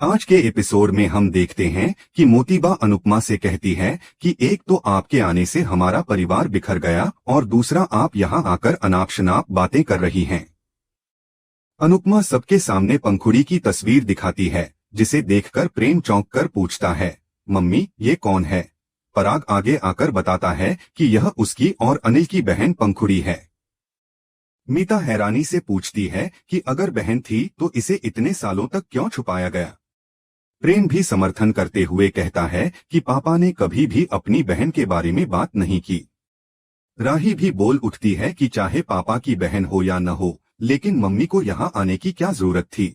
आज के एपिसोड में हम देखते हैं कि मोतीबा अनुपमा से कहती है कि एक तो आपके आने से हमारा परिवार बिखर गया और दूसरा आप यहाँ आकर अनाप शनाप बातें कर रही हैं। अनुपमा सबके सामने पंखुड़ी की तस्वीर दिखाती है, जिसे देखकर प्रेम चौंक कर पूछता है, मम्मी ये कौन है? पराग आगे आकर बताता है कि यह उसकी और अनिल की बहन पंखुड़ी है। मीता हैरानी से पूछती है कि अगर बहन थी तो इसे इतने सालों तक क्यों छुपाया गया? प्रेम भी समर्थन करते हुए कहता है कि पापा ने कभी भी अपनी बहन के बारे में बात नहीं की। राही भी बोल उठती है कि चाहे पापा की बहन हो या न हो, लेकिन मम्मी को यहाँ आने की क्या जरूरत थी?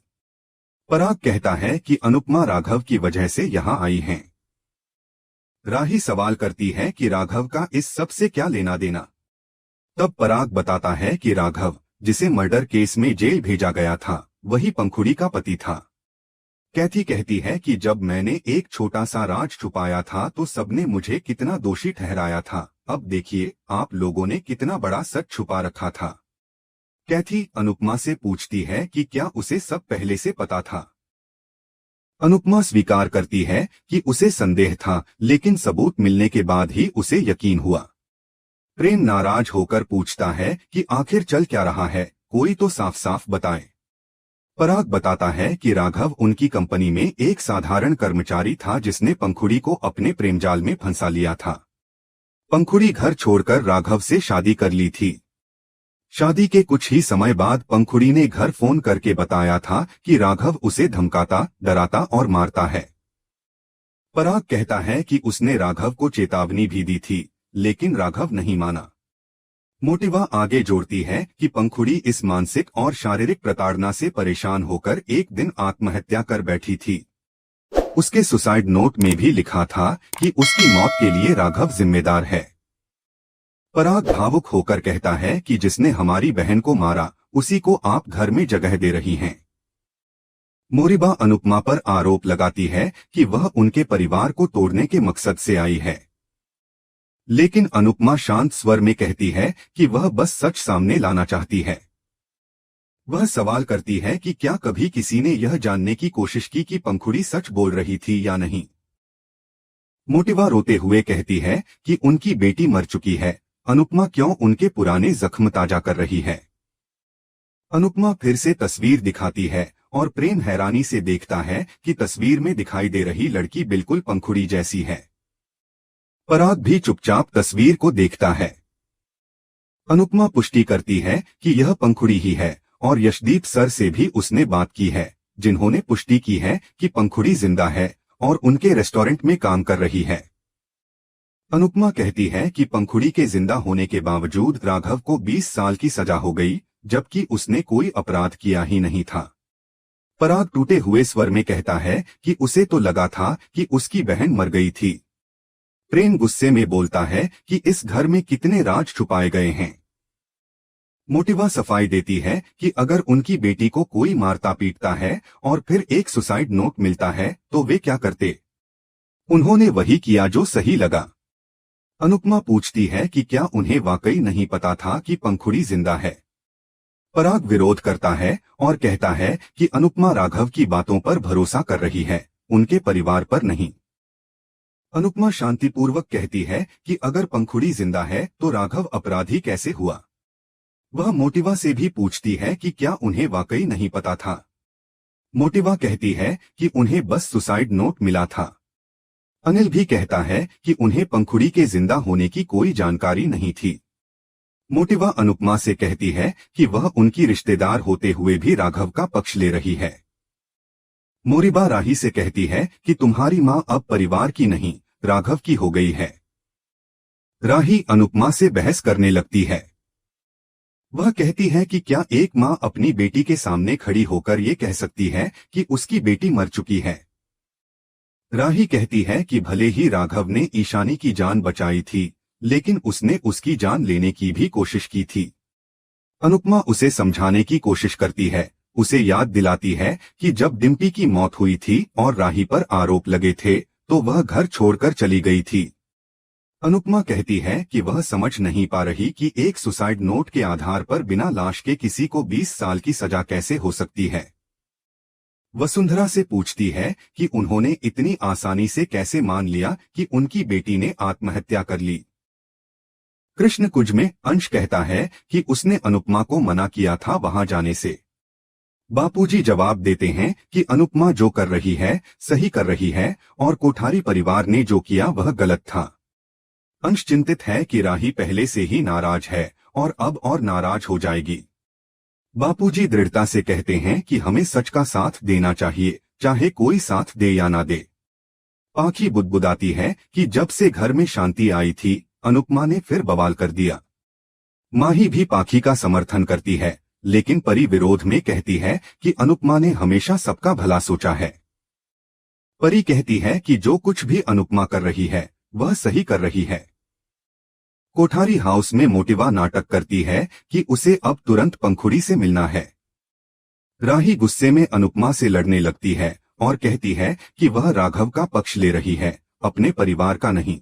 पराग कहता है कि अनुपमा राघव की वजह से यहाँ आई हैं। राही सवाल करती है कि राघव का इस सब से क्या लेना देना? तब पराग बताता है कि राघव, जिसे मर्डर केस में जेल भेजा गया था, वही पंखुड़ी का पति था। कैथी कहती है कि जब मैंने एक छोटा सा राज छुपाया था तो सबने मुझे कितना दोषी ठहराया था। अब देखिए आप लोगों ने कितना बड़ा सच छुपा रखा था। कैथी अनुपमा से पूछती है कि क्या उसे सब पहले से पता था? अनुपमा स्वीकार करती है कि उसे संदेह था, लेकिन सबूत मिलने के बाद ही उसे यकीन हुआ। प्रेम नाराज होकर पूछता है कि आखिर चल क्या रहा है, कोई तो साफ साफ बताए। पराग बताता है कि राघव उनकी कंपनी में एक साधारण कर्मचारी था जिसने पंखुड़ी को अपने प्रेमजाल में फंसा लिया था। पंखुड़ी घर छोड़कर राघव से शादी कर ली थी। शादी के कुछ ही समय बाद पंखुड़ी ने घर फोन करके बताया था कि राघव उसे धमकाता, डराता और मारता है। पराग कहता है कि उसने राघव को चेतावनी भी दी थी, लेकिन राघव नहीं माना। मोतीबा आगे जोड़ती है कि पंखुड़ी इस मानसिक और शारीरिक प्रताड़ना से परेशान होकर एक दिन आत्महत्या कर बैठी थी। उसके सुसाइड नोट में भी लिखा था कि उसकी मौत के लिए राघव जिम्मेदार है। पराग भावुक होकर कहता है कि जिसने हमारी बहन को मारा, उसी को आप घर में जगह दे रही हैं। मोतीबा अनुपमा पर आरोप लगाती है कि वह उनके परिवार को तोड़ने के मकसद से आई है, लेकिन अनुपमा शांत स्वर में कहती है कि वह बस सच सामने लाना चाहती है। वह सवाल करती है कि क्या कभी किसी ने यह जानने की कोशिश की कि पंखुड़ी सच बोल रही थी या नहीं। मोतीबा रोते हुए कहती है कि उनकी बेटी मर चुकी है, अनुपमा क्यों उनके पुराने जख्म ताजा कर रही है। अनुपमा फिर से तस्वीर दिखाती है और प्रेम हैरानी से देखता है कि तस्वीर में दिखाई दे रही लड़की बिल्कुल पंखुड़ी जैसी है। पराग भी चुपचाप तस्वीर को देखता है। अनुपमा पुष्टि करती है कि यह पंखुड़ी ही है और यशदीप सर से भी उसने बात की है, जिन्होंने पुष्टि की है कि पंखुड़ी जिंदा है और उनके रेस्टोरेंट में काम कर रही है। अनुपमा कहती है कि पंखुड़ी के जिंदा होने के बावजूद राघव को 20 साल की सजा हो गई, जबकि उसने कोई अपराध किया ही नहीं था। पराग टूटे हुए स्वर में कहता है कि उसे तो लगा था कि उसकी बहन मर गई थी। प्रेम गुस्से में बोलता है कि इस घर में कितने राज छुपाए गए हैं। मोतीबा सफाई देती है कि अगर उनकी बेटी को कोई मारता पीटता है और फिर एक सुसाइड नोट मिलता है तो वे क्या करते? उन्होंने वही किया जो सही लगा। अनुपमा पूछती है कि क्या उन्हें वाकई नहीं पता था कि पंखुड़ी जिंदा है। पराग विरोध करता है और कहता है कि अनुपमा राघव की बातों पर भरोसा कर रही है, उनके परिवार पर नहीं। अनुपमा शांतिपूर्वक कहती है कि अगर पंखुड़ी जिंदा है तो राघव अपराधी कैसे हुआ। वह मोतीबा से भी पूछती है कि क्या उन्हें वाकई नहीं पता था। मोतीबा कहती है कि उन्हें बस सुसाइड नोट मिला था। अनिल भी कहता है कि उन्हें पंखुड़ी के जिंदा होने की कोई जानकारी नहीं थी। मोतीबा अनुपमा से कहती है कि वह उनकी रिश्तेदार होते हुए भी राघव का पक्ष ले रही है। मोतीबा राही से कहती है कि तुम्हारी माँ अब परिवार की नहीं, राघव की हो गई है। राही अनुपमा से बहस करने लगती है। वह कहती है कि क्या एक माँ अपनी बेटी के सामने खड़ी होकर ये कह सकती है कि उसकी बेटी मर चुकी है। राही कहती है कि भले ही राघव ने ईशानी की जान बचाई थी, लेकिन उसने उसकी जान लेने की भी कोशिश की थी। अनुपमा उसे समझाने की कोशिश करती है, उसे याद दिलाती है कि जब डिम्पी की मौत हुई थी और राही पर आरोप लगे थे तो वह घर छोड़कर चली गई थी। अनुपमा कहती है कि वह समझ नहीं पा रही कि एक सुसाइड नोट के आधार पर बिना लाश के किसी को 20 साल की सजा कैसे हो सकती है। वसुंधरा से पूछती है कि उन्होंने इतनी आसानी से कैसे मान लिया कि उनकी बेटी ने आत्महत्या कर ली। कृष्ण कुज में अंश कहता है कि उसने अनुपमा को मना किया था वहां जाने से। बापूजी जवाब देते हैं कि अनुपमा जो कर रही है सही कर रही है और कोठारी परिवार ने जो किया वह गलत था। अंश चिंतित है कि राही पहले से ही नाराज है और अब और नाराज हो जाएगी। बापूजी दृढ़ता से कहते हैं कि हमें सच का साथ देना चाहिए, चाहे कोई साथ दे या ना दे। पाखी बुदबुदाती है कि जब से घर में शांति आई थी अनुपमा ने फिर बवाल कर दिया। माही भी पाखी का समर्थन करती है, लेकिन परी विरोध में कहती है कि अनुपमा ने हमेशा सबका भला सोचा है। परी कहती है कि जो कुछ भी अनुपमा कर रही है वह सही कर रही है। कोठारी हाउस में मोटिवा नाटक करती है कि उसे अब तुरंत पंखुड़ी से मिलना है। राही गुस्से में अनुपमा से लड़ने लगती है और कहती है कि वह राघव का पक्ष ले रही है, अपने परिवार का नहीं।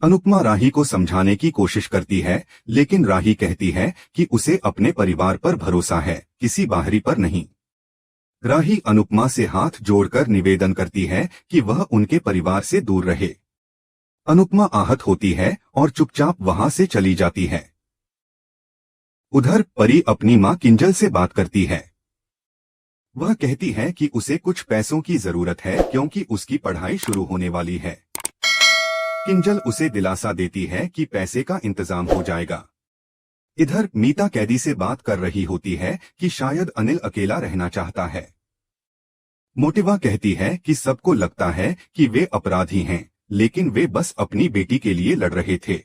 अनुपमा राही को समझाने की कोशिश करती है, लेकिन राही कहती है कि उसे अपने परिवार पर भरोसा है, किसी बाहरी पर नहीं। राही अनुपमा से हाथ जोड़कर निवेदन करती है कि वह उनके परिवार से दूर रहे। अनुपमा आहत होती है और चुपचाप वहां से चली जाती है। उधर परी अपनी मां किंजल से बात करती है। वह कहती है कि उसे कुछ पैसों की जरूरत है क्योंकि उसकी पढ़ाई शुरू होने वाली है। किंजल उसे दिलासा देती है कि पैसे का इंतजाम हो जाएगा। इधर मीता कैदी से बात कर रही होती है कि शायद अनिल अकेला रहना चाहता है। मोटिवा कहती है कि सबको लगता है कि वे अपराधी हैं, लेकिन वे बस अपनी बेटी के लिए लड़ रहे थे।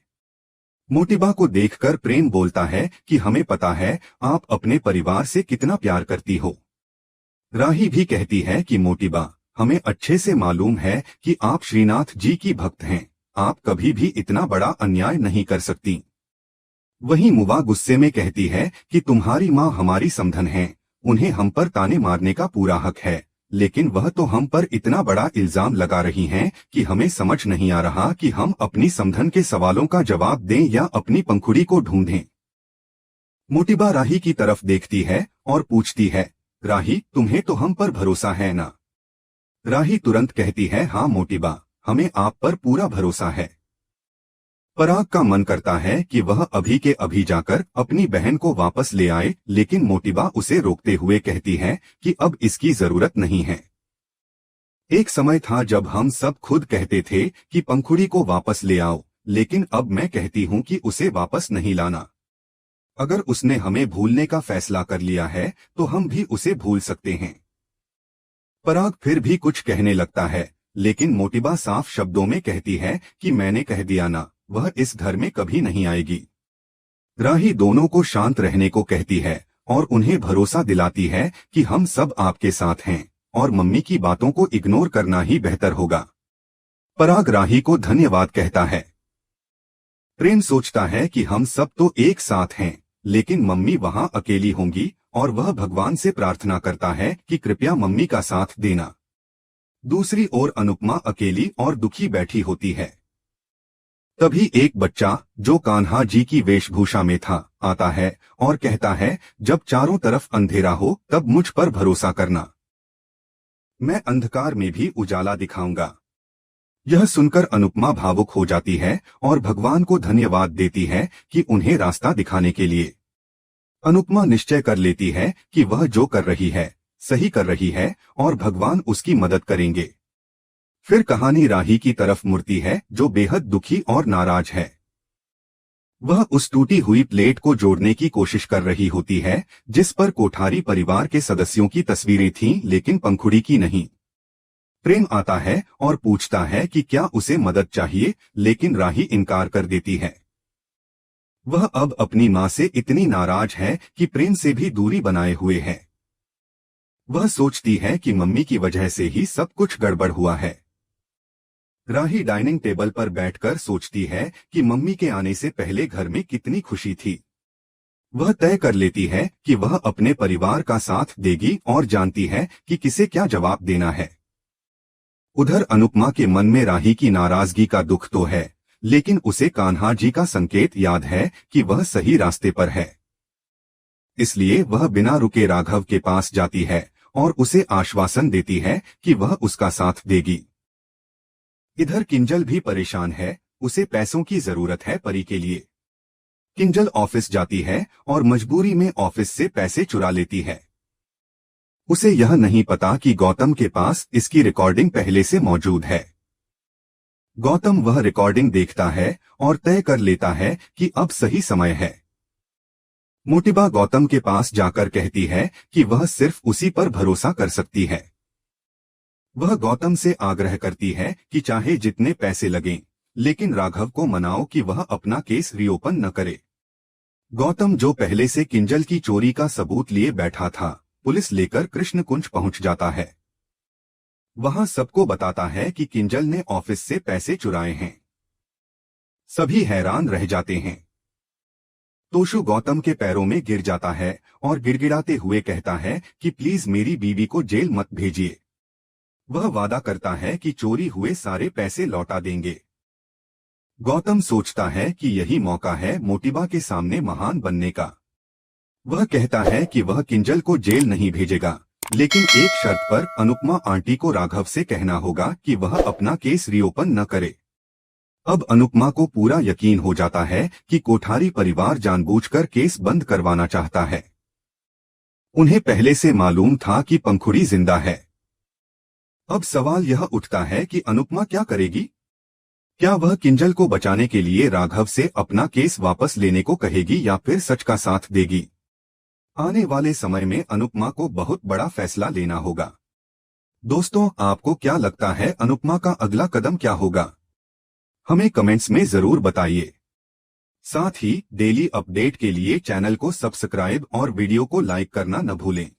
मोटिवा को देखकर प्रेम बोलता है कि हमें पता है आप अपने परिवार से कितना प्यार करती हो। राही भी कहती है कि मोटिवा, हमें अच्छे से मालूम है कि आप श्रीनाथ जी की भक्त हैं, आप कभी भी इतना बड़ा अन्याय नहीं कर सकती। वहीं मुवा गुस्से में कहती है कि तुम्हारी माँ हमारी समधन है, उन्हें हम पर ताने मारने का पूरा हक है, लेकिन वह तो हम पर इतना बड़ा इल्जाम लगा रही हैं कि हमें समझ नहीं आ रहा कि हम अपनी समधन के सवालों का जवाब दें या अपनी पंखुड़ी को ढूंढें। मोटिवा राही की तरफ देखती है और पूछती है, राही तुम्हें तो हम पर भरोसा है ना? राही तुरंत कहती है, हाँ मोटिवा, हमें आप पर पूरा भरोसा है। पराग का मन करता है कि वह अभी के अभी जाकर अपनी बहन को वापस ले आए, लेकिन मोटिवा उसे रोकते हुए कहती है कि अब इसकी जरूरत नहीं है। एक समय था जब हम सब खुद कहते थे कि पंखुड़ी को वापस ले आओ, लेकिन अब मैं कहती हूँ कि उसे वापस नहीं लाना। अगर उसने हमें भूलने का फैसला कर लिया है तो हम भी उसे भूल सकते हैं। पराग फिर भी कुछ कहने लगता है, लेकिन मोटिवा साफ शब्दों में कहती है कि मैंने कह दिया ना, वह इस घर में कभी नहीं आएगी। राही दोनों को शांत रहने को कहती है और उन्हें भरोसा दिलाती है कि हम सब आपके साथ हैं और मम्मी की बातों को इग्नोर करना ही बेहतर होगा। पराग राही को धन्यवाद कहता है। प्रेम सोचता है कि हम सब तो एक साथ हैं, लेकिन मम्मी वहां अकेली होंगी और वह भगवान से प्रार्थना करता है कि कृपया मम्मी का साथ देना। दूसरी ओर अनुपमा अकेली और दुखी बैठी होती है। तभी एक बच्चा जो कान्हा जी की वेशभूषा में था आता है और कहता है, जब चारों तरफ अंधेरा हो तब मुझ पर भरोसा करना, मैं अंधकार में भी उजाला दिखाऊंगा। यह सुनकर अनुपमा भावुक हो जाती है और भगवान को धन्यवाद देती है कि उन्हें रास्ता दिखाने के लिए। अनुपमा निश्चय कर लेती है कि वह जो कर रही है सही कर रही है और भगवान उसकी मदद करेंगे। फिर कहानी राही की तरफ मुड़ती है जो बेहद दुखी और नाराज है। वह उस टूटी हुई प्लेट को जोड़ने की कोशिश कर रही होती है जिस पर कोठारी परिवार के सदस्यों की तस्वीरें थीं, लेकिन पंखुड़ी की नहीं। प्रेम आता है और पूछता है कि क्या उसे मदद चाहिए, लेकिन राही इनकार कर देती है। वह अब अपनी मां से इतनी नाराज है कि प्रेम से भी दूरी बनाए हुए है। वह सोचती है कि मम्मी की वजह से ही सब कुछ गड़बड़ हुआ है। राही डाइनिंग टेबल पर बैठकर सोचती है कि मम्मी के आने से पहले घर में कितनी खुशी थी। वह तय कर लेती है कि वह अपने परिवार का साथ देगी और जानती है कि किसे क्या जवाब देना है। उधर अनुपमा के मन में राही की नाराजगी का दुख तो है, लेकिन उसे कान्हा जी का संकेत याद है कि वह सही रास्ते पर है। इसलिए वह बिना रुके राघव के पास जाती है और उसे आश्वासन देती है कि वह उसका साथ देगी। इधर किंजल भी परेशान है, उसे पैसों की जरूरत है परी के लिए। किंजल ऑफिस जाती है और मजबूरी में ऑफिस से पैसे चुरा लेती है। उसे यह नहीं पता कि गौतम के पास इसकी रिकॉर्डिंग पहले से मौजूद है। गौतम वह रिकॉर्डिंग देखता है और तय कर लेता है कि अब सही समय है। मोटिबा गौतम के पास जाकर कहती है कि वह सिर्फ उसी पर भरोसा कर सकती है। वह गौतम से आग्रह करती है कि चाहे जितने पैसे लगें, लेकिन राघव को मनाओ कि वह अपना केस रीओपन न करे। गौतम, जो पहले से किंजल की चोरी का सबूत लिए बैठा था, पुलिस लेकर कृष्णकुंज पहुंच जाता है। वहां सबको बताता है कि किंजल ने ऑफिस से पैसे चुराए हैं। सभी हैरान रह जाते हैं। तोशु गौतम के पैरों में गिर जाता है और गिड़गिड़ाते हुए कहता है कि प्लीज मेरी बीवी को जेल मत भेजिए। वह वादा करता है कि चोरी हुए सारे पैसे लौटा देंगे। गौतम सोचता है कि यही मौका है मोटिबा के सामने महान बनने का। वह कहता है कि वह किंजल को जेल नहीं भेजेगा, लेकिन एक शर्त पर। अनुपमा आंटी को राघव से कहना होगा कि वह अपना केस रीओपन न करे। अब अनुपमा को पूरा यकीन हो जाता है कि कोठारी परिवार जानबूझकर केस बंद करवाना चाहता है। उन्हें पहले से मालूम था कि पंखुड़ी जिंदा है। अब सवाल यह उठता है कि अनुपमा क्या करेगी? क्या वह किंजल को बचाने के लिए राघव से अपना केस वापस लेने को कहेगी या फिर सच का साथ देगी? आने वाले समय में अनुपमा को बहुत बड़ा फैसला लेना होगा। दोस्तों, आपको क्या लगता है अनुपमा का अगला कदम क्या होगा? हमें कमेंट्स में जरूर बताइए। साथ ही डेली अपडेट के लिए चैनल को सब्सक्राइब और वीडियो को लाइक करना न भूलें।